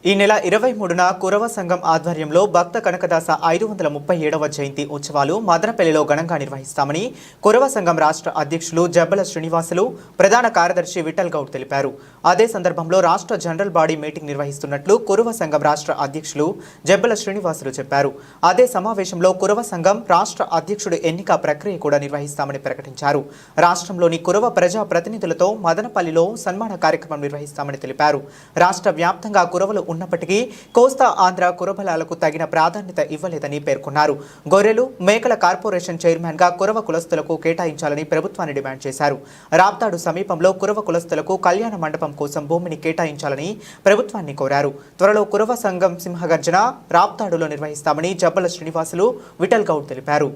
ఈ నెల 23న కురవ సంఘం ఆధ్వర్యంలో భక్త కనకదాస 537వ జయంతి ఉత్సవాలు మదనపల్లిలో ఘనంగా నిర్వహిస్తామని కురవ సంఘం రాష్ట్ర అధ్యక్షులు జబ్బల శ్రీనివాసులు ప్రధాన కార్యదర్శి విఠల్ గౌడ్ తెలిపారు. అదే సందర్భంలో రాష్ట్ర జనరల్ బాడీ మీటింగ్ నిర్వహిస్తున్నట్లు కురవ సంఘం రాష్ట్ర అధ్యక్షులు జబ్బల శ్రీనివాసులు చెప్పారు. అదే సమావేశంలో కురవ సంఘం రాష్ట్ర అధ్యక్షుడు ఎన్నిక ప్రక్రియ కూడా నిర్వహిస్తామని ప్రకటించారు. రాష్ట్రంలోని కురవ ప్రజా ప్రతినిధులతో మదనపల్లిలో సన్మాన కార్యక్రమం నిర్వహిస్తామని తెలిపారు. రాష్ట్ర వ్యాప్తంగా కురవలు ఉన్నప్పటికీ కోస్తా ఆంధ్ర కురబలాలకు తగిన ప్రాధాన్యత ఇవ్వలేదని పేర్కొన్నారు. గొర్రెలు మేకల కార్పొరేషన్ చైర్మన్ గా కురవ కులస్తులకు కేటాయించాలని ప్రభుత్వాన్ని డిమాండ్ చేశారు. రాప్తాడు సమీపంలో కురవ కులస్తులకు కళ్యాణ మండపం కోసం భూమిని కేటాయించాలని ప్రభుత్వాన్ని కోరారు. త్వరలో కురవ సంఘం సింహగర్జన రాప్తాడులో నిర్వహిస్తామని జబ్బల శ్రీనివాసులు విఠల్ గౌడ్ తెలిపారు.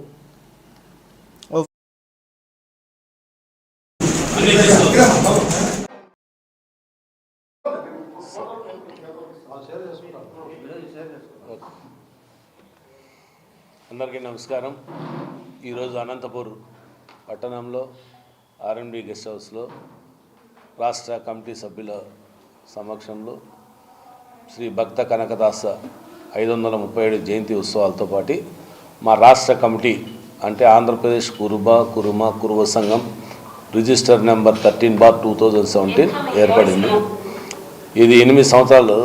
అందరికీ నమస్కారం. ఈరోజు అనంతపూర్ పట్టణంలో ఆర్ఎండ్బి గెస్ట్ హౌస్లో రాష్ట్ర కమిటీ సభ్యుల సమక్షంలో శ్రీ భక్త కనకదాస 537 జయంతి ఉత్సవాలతో పాటు మా రాష్ట్ర కమిటీ అంటే ఆంధ్రప్రదేశ్ కురువ సంఘం రిజిస్టర్ నెంబర్ 13/2017 ఏర్పడింది. ఇది 8 సంవత్సరాలు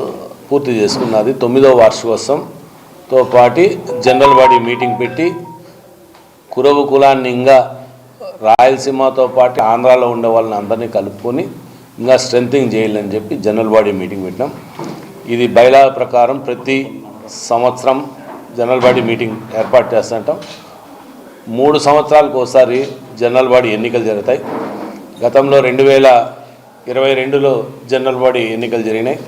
పూర్తి చేసుకున్నది. 9వ వార్షికోత్సవంతో పాటు జనరల్ బాడీ మీటింగ్ పెట్టి కురవ కులాన్ని ఇంకా రాయలసీమతో పాటు ఆంధ్రాలో ఉండే వాళ్ళని అందరినీ కలుపుకొని ఇంకా స్ట్రెంథింగ్ చేయాలని చెప్పి జనరల్ బాడీ మీటింగ్ పెట్టినాం. ఇది బైలా ప్రకారం ప్రతి సంవత్సరం జనరల్ బాడీ మీటింగ్ ఏర్పాటు చేస్తుంటాం. 3 సంవత్సరాలకు ఒకసారి జనరల్ బాడీ ఎన్నికలు జరుగుతాయి. గతంలో 2022లో జనరల్ బాడీ ఎన్నికలు జరిగినాయి.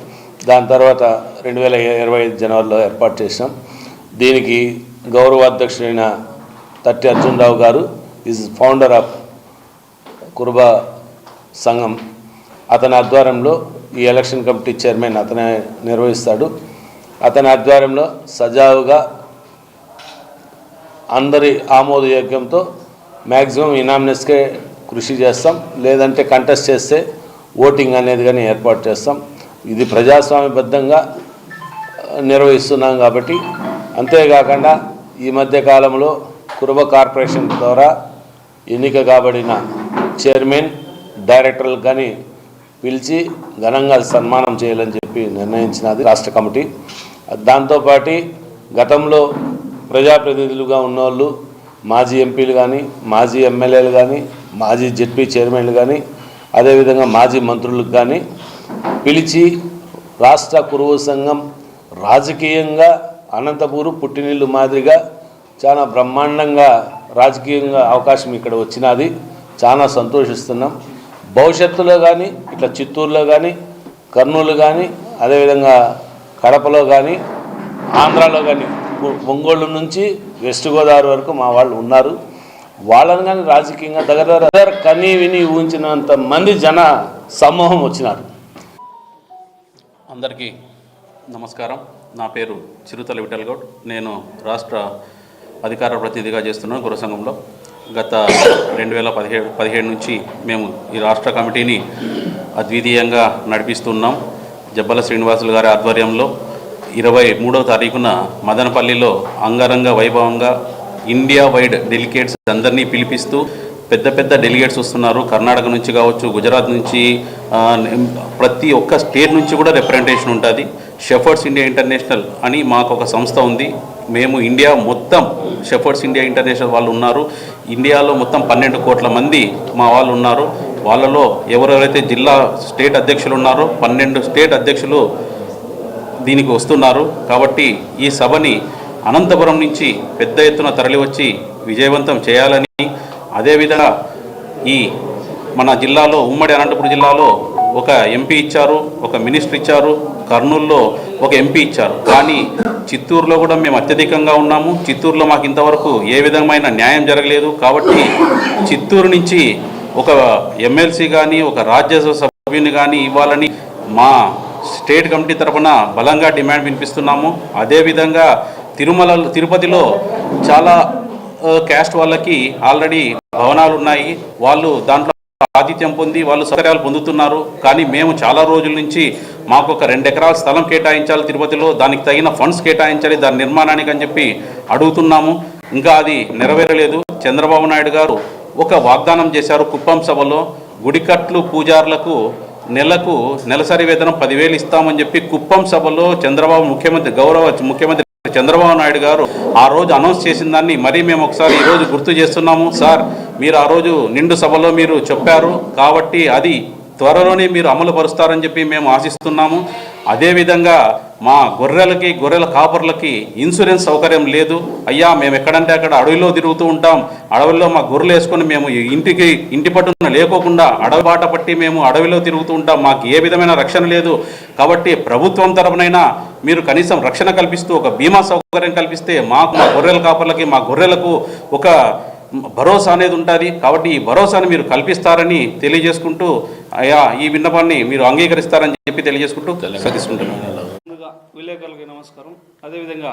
దాని తర్వాత 2025 జనవరిలో ఏర్పాటు చేసినాం. దీనికి గౌరవ అధ్యక్షుడైన తట్టి అర్జున్ రావు గారు ఈజ్ ఫౌండర్ ఆఫ్ కురుబ సంఘం. అతని ఆధ్వర్యంలో ఈ ఎలక్షన్ కమిటీ చైర్మన్ అతనే నిర్వహిస్తాడు. అతని ఆధ్వర్యంలో సజావుగా అందరి ఆమోదయోగ్యంతో మ్యాక్సిమం ఇనామినెస్కే కృషి చేస్తాం. లేదంటే కంటెస్ట్ చేస్తే ఓటింగ్ అనేది కానీ ఏర్పాటు చేస్తాం. ఇది ప్రజాస్వామ్యబద్ధంగా నిర్వహిస్తున్నాం కాబట్టి. అంతేకాకుండా ఈ మధ్య కాలంలో కురుబ కార్పొరేషన్ ద్వారా ఎన్నిక కాబడిన చైర్మన్ డైరెక్టర్లు కానీ పిలిచి ఘనంగా సన్మానం చేయాలని చెప్పి నిర్ణయించినది రాష్ట్ర కమిటీ. దాంతోపాటు గతంలో ప్రజాప్రతినిధులుగా ఉన్నవాళ్ళు మాజీ ఎంపీలు కానీ మాజీ ఎమ్మెల్యేలు కానీ మాజీ జెడ్పీ చైర్మన్లు కానీ అదేవిధంగా మాజీ మంత్రులకు కానీ పిలిచి రాష్ట్ర కురువ సంఘం రాజకీయంగా అనంతపూరు పుట్టినిల్లు మాదిరిగా చాలా బ్రహ్మాండంగా రాజకీయంగా అవకాశం ఇక్కడ వచ్చినది. చాలా సంతోషిస్తున్నాం. భవిష్యత్తులో కానీ ఇట్లా చిత్తూరులో కానీ కర్నూలు కానీ అదేవిధంగా కడపలో కానీ ఆంధ్రాలో కానీ ఒంగోలు నుంచి వెస్ట్ గోదావరి వరకు మా వాళ్ళు ఉన్నారు. వాళ్ళని కానీ రాజకీయంగా దగ్గర కనీ విని ఊహించినంత మంది జన సమూహం వచ్చినారు. అందరికీ నమస్కారం. నా పేరు చిరుతల విఠల్ గౌడ్. నేను రాష్ట్ర అధికార ప్రతినిధిగా చేస్తున్నాను కురువ సంఘంలో. గత 2017 నుంచి మేము ఈ రాష్ట్ర కమిటీని అద్వితీయంగా నడిపిస్తున్నాం. జబ్బల శ్రీనివాసులు గారి ఆధ్వర్యంలో 23వ తారీఖున మదనపల్లిలో అంగరంగ వైభవంగా ఇండియా వైడ్ డెలిగేట్స్ అందరినీ పిలిపిస్తూ పెద్ద పెద్ద డెలిగేట్స్ వస్తున్నారు. కర్ణాటక నుంచి కావచ్చు, గుజరాత్ నుంచి, ప్రతి ఒక్క స్టేట్ నుంచి కూడా రిప్రజెంటేషన్ ఉంటుంది. షెఫర్డ్స్ ఇండియా ఇంటర్నేషనల్ అని మాకు ఒక సంస్థ ఉంది. మేము ఇండియా మొత్తం షెఫర్డ్స్ ఇండియా ఇంటర్నేషనల్ వాళ్ళు ఉన్నారు. ఇండియాలో మొత్తం 12 కోట్ల మంది మా వాళ్ళు ఉన్నారు. వాళ్ళలో ఎవరెవరైతే జిల్లా స్టేట్ అధ్యక్షులు ఉన్నారో 12 స్టేట్ అధ్యక్షులు దీనికి వస్తున్నారు. కాబట్టి ఈ సభని అనంతపురం నుంచి పెద్ద ఎత్తున తరలివచ్చి విజయవంతం చేయాలని, అదేవిధంగా ఈ మన జిల్లాలో ఉమ్మడి అనంతపురం జిల్లాలో ఒక ఎంపీ ఇచ్చారు, ఒక మినిస్టర్ ఇచ్చారు, కర్నూలులో ఒక ఎంపీ ఇచ్చారు. కానీ చిత్తూరులో కూడా మేము అత్యధికంగా ఉన్నాము. చిత్తూరులో మాకు ఇంతవరకు ఏ విధమైన న్యాయం జరగలేదు. కాబట్టి చిత్తూరు నుంచి ఒక ఎమ్మెల్సీ కానీ ఒక రాజ్యసభ సభ్యుని కానీ ఇవ్వాలని మా స్టేట్ కమిటీ తరఫున బలంగా డిమాండ్ వినిపిస్తున్నాము. అదేవిధంగా తిరుపతిలో చాలా క్యాస్ట్ వాళ్ళకి ఆల్రెడీ భవనాలు ఉన్నాయి. వాళ్ళు దాంట్లో ఆతిథ్యం పొంది వాళ్ళు సౌకర్యాలు పొందుతున్నారు. కానీ మేము చాలా రోజుల నుంచి మాకు ఒక 2 ఎకరాల స్థలం కేటాయించాలి తిరుపతిలో, దానికి తగిన ఫండ్స్ కేటాయించాలి దాని నిర్మాణానికి అని చెప్పి అడుగుతున్నాము. ఇంకా అది నెరవేరలేదు. చంద్రబాబు నాయుడు గారు ఒక వాగ్దానం చేశారు కుప్పం సభలో, గుడికట్లు పూజారులకు నెలసరి వేతనం 10,000 ఇస్తామని చెప్పి కుప్పం సభలో గౌరవ ముఖ్యమంత్రి చంద్రబాబు నాయుడు గారు ఆ రోజు అనౌన్స్ చేసిన దాన్ని మరీ మేము ఒకసారి ఈరోజు గుర్తు చేస్తున్నాము. సార్, మీరు ఆ రోజు నిండు సభలో మీరు చెప్పారు కాబట్టి అది త్వరలోనే మీరు అమలు పరుస్తారని చెప్పి మేము ఆశిస్తున్నాము. అదేవిధంగా మా గొర్రెల కాపర్లకి ఇన్సూరెన్స్ సౌకర్యం లేదు. అయ్యా, మేము ఎక్కడంటే అక్కడ అడవిలో తిరుగుతూ ఉంటాం, అడవుల్లో మా గొర్రెలు వేసుకొని మేము ఇంటి పట్టున లేకోకుండా అడవి బాట పట్టి మేము అడవిలో తిరుగుతూ ఉంటాం, మాకు ఏ విధమైన రక్షణ లేదు. కాబట్టి ప్రభుత్వం తరపునైనా మీరు కనీసం రక్షణ కల్పిస్తూ ఒక బీమా సౌకర్యం కల్పిస్తే మా గొర్రెల కాపర్లకి మా గొర్రెలకు ఒక భరోసా అనేది ఉంటుంది. కాబట్టి ఈ భరోసాని మీరు కల్పిస్తారని తెలియజేసుకుంటూ అయ్యా ఈ విన్నపాన్ని మీరు అంగీకరిస్తారని చెప్పి తెలియజేసుకుంటూ తీసుకుంటున్నాను. ముందుగా విలేకరులకి నమస్కారం. అదేవిధంగా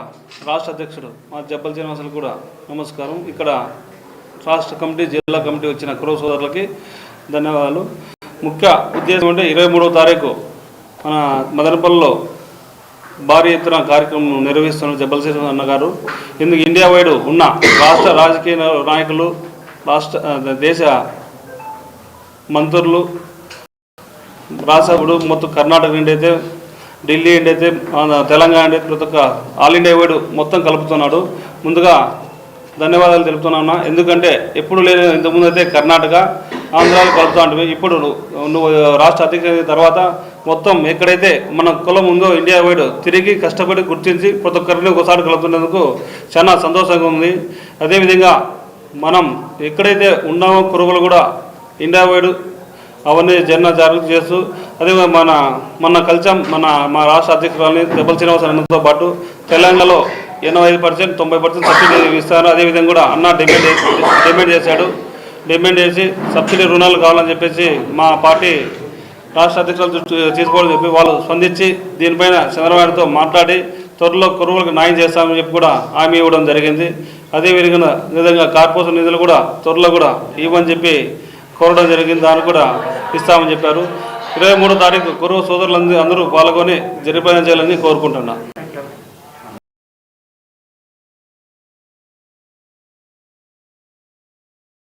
రాష్ట్ర అధ్యక్షుడు మా జబ్బల శ్రీనివాసులు కూడా నమస్కారం. ఇక్కడ రాష్ట్ర కమిటీ జిల్లా కమిటీ వచ్చిన కురవ సోదరులకి ధన్యవాదాలు. ముఖ్య ఉద్దేశం అంటే 23వ తారీఖు మన మదనపల్లిలో భారీ ఎత్తున కార్యక్రమం నిర్వహిస్తున్న జబ్బల శ్రీనివాస్ అన్నగారు ఇందుకు ఇండియా వైడ్ ఉన్న రాష్ట్ర రాజకీయ నాయకులు, దేశ మంత్రులు, రాష్ట్రపుడు మొత్తం కర్ణాటక నుండి అయితే ఢిల్లీ నుండి అయితే తెలంగాణ నుండి ప్రతి ఒక్క ఆల్ ఇండియా వైడ్ మొత్తం కలుపుతున్నాడు. ముందుగా ధన్యవాదాలు తెలుపుతున్నా. ఎందుకంటే ఎప్పుడు లేని ఇంతకుముందు అయితే కర్ణాటక ఆంధ్రాలో కలుపుతూ ఉంటుంది. ఇప్పుడు నువ్వు రాష్ట్ర అధ్యక్షుడి తర్వాత మొత్తం ఎక్కడైతే మన కులం ఉందో ఇండియా వైడ్ తిరిగి కష్టపడి గుర్తించి ప్రతి ఒక్కరిని ఒకసారి కలుపుతున్నందుకు చాలా సంతోషంగా ఉంది. అదేవిధంగా మనం ఎక్కడైతే ఉన్నామో కురువులు కూడా ఇండియా వైడ్ అవన్నీ జాగృతి చేస్తూ అదే మన కల్చర్ మా రాష్ట్ర అధ్యక్షురాలని జబ్బల శ్రీనివాస్ అన్నతో పాటు తెలంగాణలో 85% 90% సబ్సిడీ ఇస్తారు. అదేవిధంగా కూడా అన్న డిమాండ్ చేసి సబ్సిడీ రుణాలు కావాలని చెప్పేసి మా పార్టీ రాష్ట్ర అధ్యక్షులు తీసుకోవాలని చెప్పి వాళ్ళు స్పందించి దీనిపైన చంద్రబాబుతో మాట్లాడి త్వరలో కురువులకు న్యాయం చేస్తామని చెప్పి కూడా హామీ ఇవ్వడం జరిగింది. అదేవిధంగా కార్పొరేషన్ నిధులు కూడా త్వరలో కూడా ఇవ్వని చెప్పి కోరడం జరిగింది. దాన్ని కూడా ఇస్తామని చెప్పారు. 23వ తారీఖు కురువ సోదరులందరూ పాల్గొని జరిపాలన చేయాలని కోరుకుంటున్నాను.